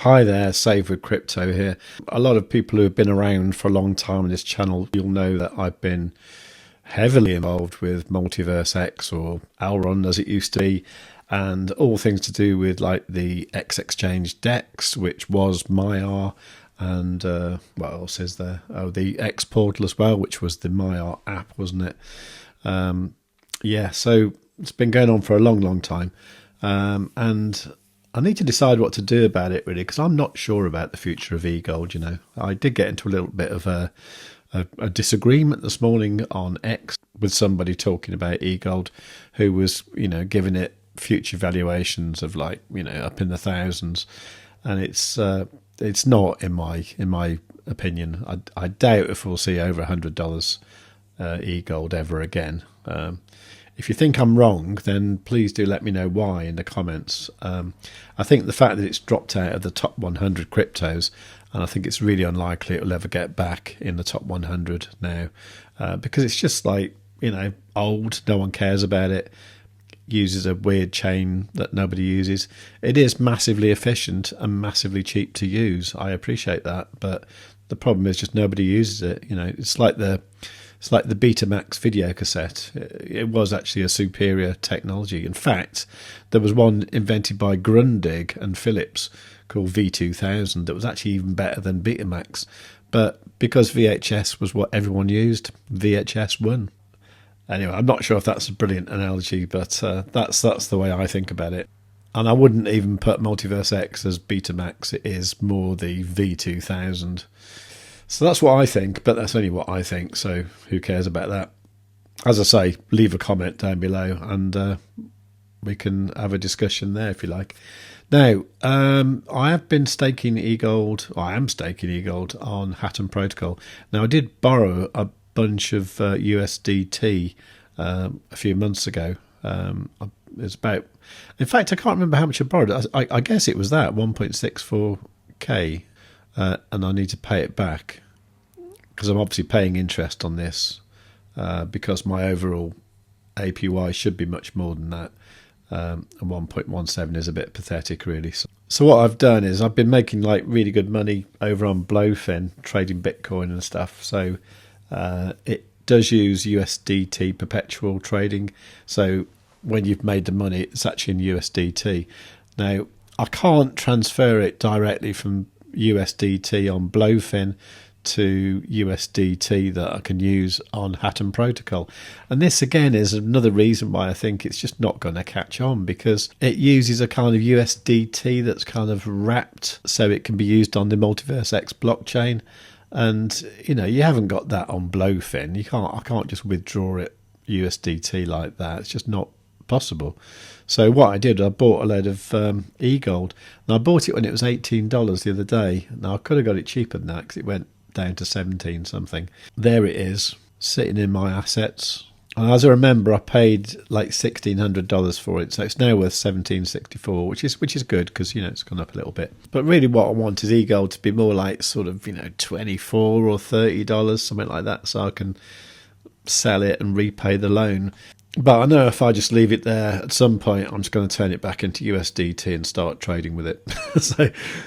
Hi there, Save with Crypto here. A lot of people who have been around for a long time on this channel, you'll know that I've been heavily involved with MultiversX, or Alron as it used to be, and all things to do with like the Xexchange DEX, which was MyR, and what else is there? Oh, the XPortal as well, which was the MyR app, wasn't it? Yeah, so it's been going on for a long time, and I need to decide what to do about it, really, because I'm not sure about the future of eGold. You know, I did get into a little bit of a disagreement this morning on X with somebody talking about eGold, who was, giving it future valuations of like, up in the thousands, and it's not in my opinion. I doubt if we'll see over $100 eGold ever again. If you think I'm wrong, then please do let me know why in the comments. I think the fact that it's dropped out of the top 100 cryptos, and I think it's really unlikely it will ever get back in the top 100 now, because it's just like, old, no one cares about it, uses a weird chain that nobody uses. It is massively efficient and massively cheap to use. I appreciate that, but the problem is just nobody uses it. It's like the BetaMax video cassette. It was actually a superior technology. In fact, there was one invented by Grundig and Philips called V2000 that was actually even better than BetaMax. But because VHS was what everyone used, VHS won. Anyway, I'm not sure if that's a brilliant analogy, but that's the way I think about it. And I wouldn't even put MultiversX as BetaMax. It is more the V2000. So that's what I think, but that's only what I think, so who cares about that? As I say, leave a comment down below and we can have a discussion there if you like. Now, I have been staking eGold, or I am staking eGold on Hatom protocol. Now, I did borrow a bunch of USDT a few months ago. It's about, in fact, I can't remember how much I borrowed. I guess it was that, 1.64k. And I need to pay it back because I'm obviously paying interest on this because my overall APY should be much more than that. And 1.17 is a bit pathetic, really. So what I've done is I've been making like really good money over on Blofin, trading Bitcoin and stuff. So it does use USDT perpetual trading. So when you've made the money, it's actually in USDT. Now, I can't transfer it directly from USDT on Blofin to USDT that I can use on Hatom protocol, and this again is another reason why I think it's just not going to catch on, because it uses a kind of USDT that's kind of wrapped so it can be used on the MultiversX blockchain, and you haven't got that on Blofin. I can't just withdraw it USDT like that. It's just not possible. So what I did, I bought a load of eGold, and I bought it when it was $18 the other day. Now I could have got it cheaper than that because it went down to 17 something. There it is, sitting in my assets. And as I remember, I paid like $1,600 for it, so it's now worth $1,764, which is good because it's gone up a little bit. But really, what I want is eGold to be more like sort of $24 or $30, something like that, so I can sell it and repay the loan. But I know if I just leave it there, at some point I'm just going to turn it back into USDT and start trading with it.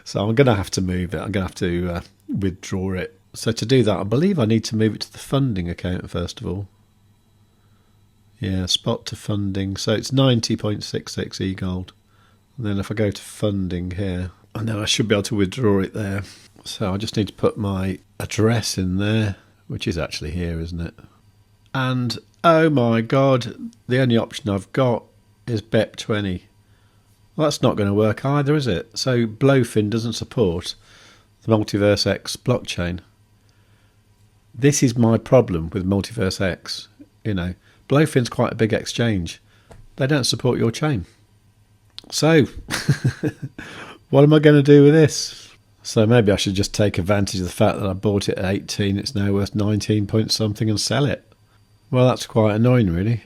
so I'm going to have to move it. I'm going to have to withdraw it. So to do that, I believe I need to move it to the funding account first of all. Yeah, spot to funding. So it's 90.66 eGold. And then if I go to funding here, and then I should be able to withdraw it there. So I just need to put my address in there, which is actually here, isn't it? And oh my God, the only option I've got is BEP20. Well, that's not going to work either, is it? So Blofin doesn't support the MultiversX blockchain. This is my problem with MultiversX. Blofin's quite a big exchange. They don't support your chain. So what am I going to do with this? So maybe I should just take advantage of the fact that I bought it at 18. It's now worth 19 point something and sell it. Well, that's quite annoying, really.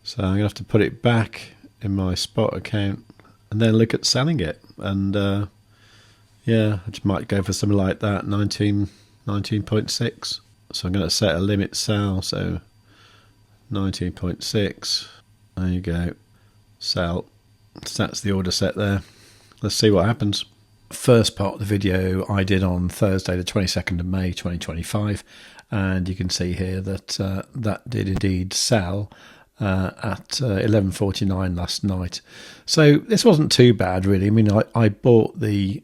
So I'm going to have to put it back in my spot account and then look at selling it. And yeah, I just might go for something like that, 19.6. So I'm going to set a limit sell. So 19.6. There you go. Sell. So that's the order set there. Let's see what happens. first part of the video I did on Thursday, the 22nd of May 2025, and you can see here that that did indeed sell at 11:49 last night. So this wasn't too bad, really. I mean, I bought the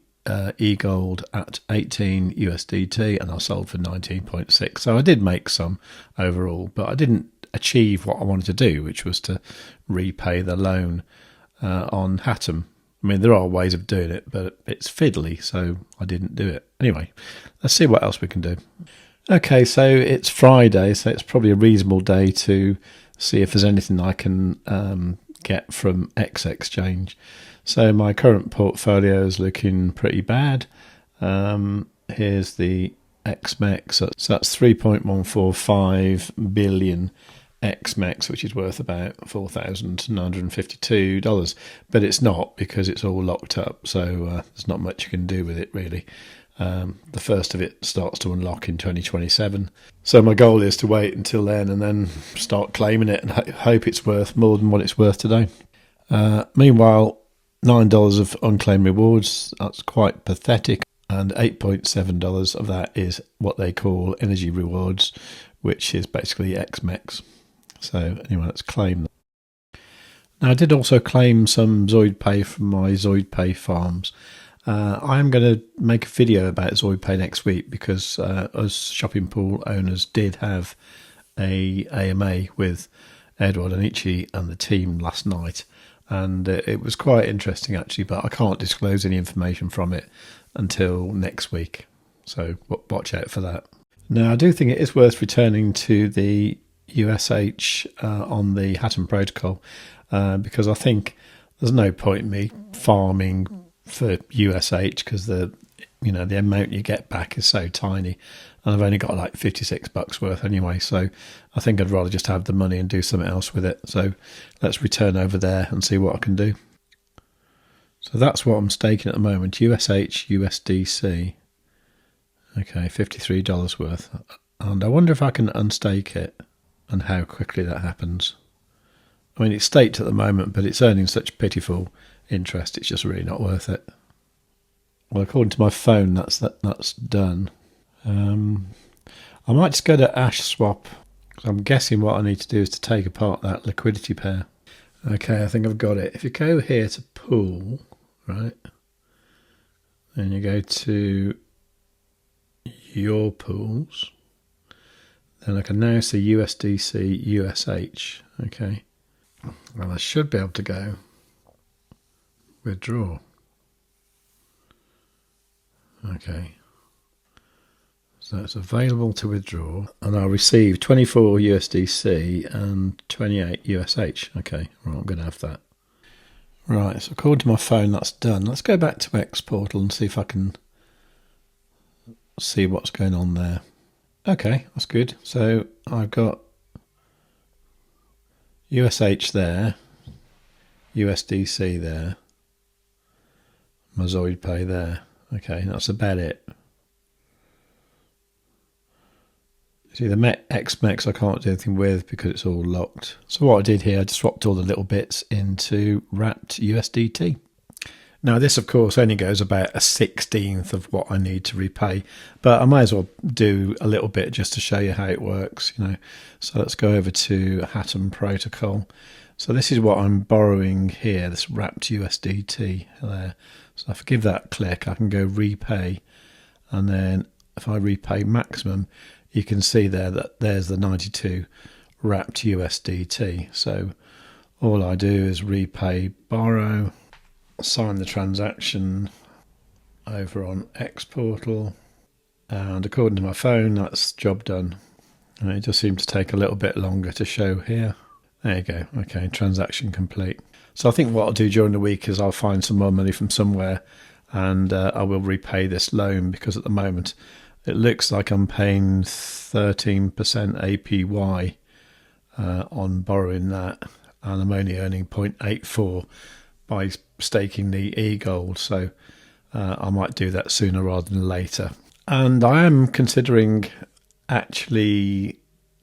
e-gold at 18 USDT and I sold for 19.6. So I did make some overall, but I didn't achieve what I wanted to do, which was to repay the loan on Hatom. I mean, there are ways of doing it, but it's fiddly, so I didn't do it. Anyway, let's see what else we can do. Okay, so it's Friday, so it's probably a reasonable day to see if there's anything I can get from Xexchange. So my current portfolio is looking pretty bad. Here's the XMEX, so that's 3.145 billion XMEX, which is worth about $4,952, but it's not, because it's all locked up, so there's not much you can do with it really. The first of it starts to unlock in 2027, so my goal is to wait until then and then start claiming it and hope it's worth more than what it's worth today. Meanwhile, $9 of unclaimed rewards, that's quite pathetic, and $8.7 of that is what they call energy rewards, which is basically XMEX. So anyway, let's claim them. Now, I did also claim some ZoidPay from my ZoidPay farms. I'm going to make a video about ZoidPay next week, because us shopping pool owners did have a AMA with Edward and Ichi and the team last night, and it was quite interesting actually, but I can't disclose any information from it until next week, so watch out for that. Now, I do think it is worth returning to the USH on the Hatom protocol, because I think there's no point in me farming for USH, because the amount you get back is so tiny, and I've only got like $56 worth anyway, so I think I'd rather just have the money and do something else with it. So let's return over there and see what I can do. So that's what I'm staking at the moment, USH USDC. Okay, $53 worth, and I wonder if I can unstake it and how quickly that happens. I mean, it's staked at the moment, but it's earning such pitiful interest, it's just really not worth it. Well, according to my phone, that's done. I might just go to Ash Swap, because I'm guessing what I need to do is to take apart that liquidity pair. Okay, I think I've got it. If you go here to pool, right, then you go to your pools, then I can now see USDC USH. Okay, well, I should be able to go withdraw. Okay, so it's available to withdraw, and I'll receive 24 USDC and 28 USH. Okay, right, I'm going to have that. Right, so according to my phone, that's done. Let's go back to XPortal and see if I can see what's going on there. Okay, that's good. So I've got USH there, USDC there, my ZoidPay there. Okay, that's about it. See, the XMEX I can't do anything with because it's all locked. So what I did here, I just swapped all the little bits into wrapped USDT. Now this, of course, only goes about 1/16 of what I need to repay, but I might as well do a little bit just to show you how it works, you know. So let's go over to Hatom protocol. So this is what I'm borrowing here, this wrapped USDT there. So if I give that a click, I can go repay, and then if I repay maximum, you can see there that there's the 92 wrapped USDT. So all I do is repay borrow, sign the transaction over on XPortal, and according to my phone, that's job done. And it just seems to take a little bit longer to show here. There you go. Okay, transaction complete. So I think what I'll do during the week is I'll find some more money from somewhere, and I will repay this loan, because at the moment it looks like I'm paying 13% APY on borrowing that, and I'm only earning 0.84 by staking the e-gold. So I might do that sooner rather than later. And I am considering actually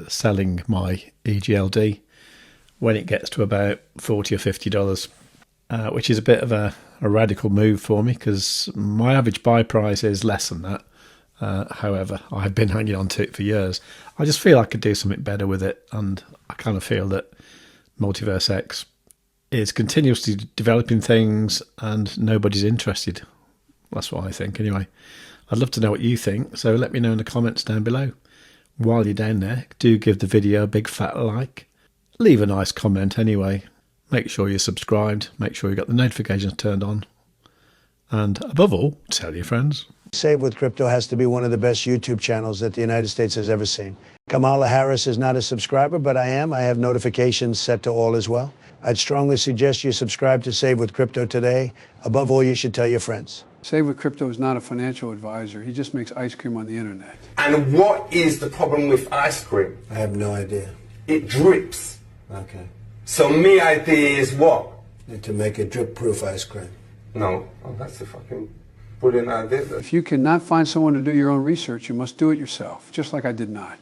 selling my EGLD when it gets to about $40 or $50, which is a bit of a a radical move for me because my average buy price is less than that. However, I've been hanging on to it for years. I just feel I could do something better with it, and I kind of feel that MultiversX is continuously developing things and nobody's interested. That's what I think anyway. I'd love to know what you think, so let me know in the comments down below. While you're down there, do give the video a big fat like. Leave a nice comment anyway. Make sure you're subscribed. Make sure you've got the notifications turned on. And above all, tell your friends. Save with Crypto has to be one of the best YouTube channels that the United States has ever seen. Kamala Harris is not a subscriber, but I am. I have notifications set to all as well. I'd strongly suggest you subscribe to Save with Crypto today. Above all, you should tell your friends. Save with Crypto is not a financial advisor. He just makes ice cream on the internet. And what is the problem with ice cream? I have no idea. It drips. Okay. So my idea is what? To make a drip-proof ice cream. No. Oh, that's a fucking brilliant idea. If you cannot find someone to do your own research, you must do it yourself, just like I did not.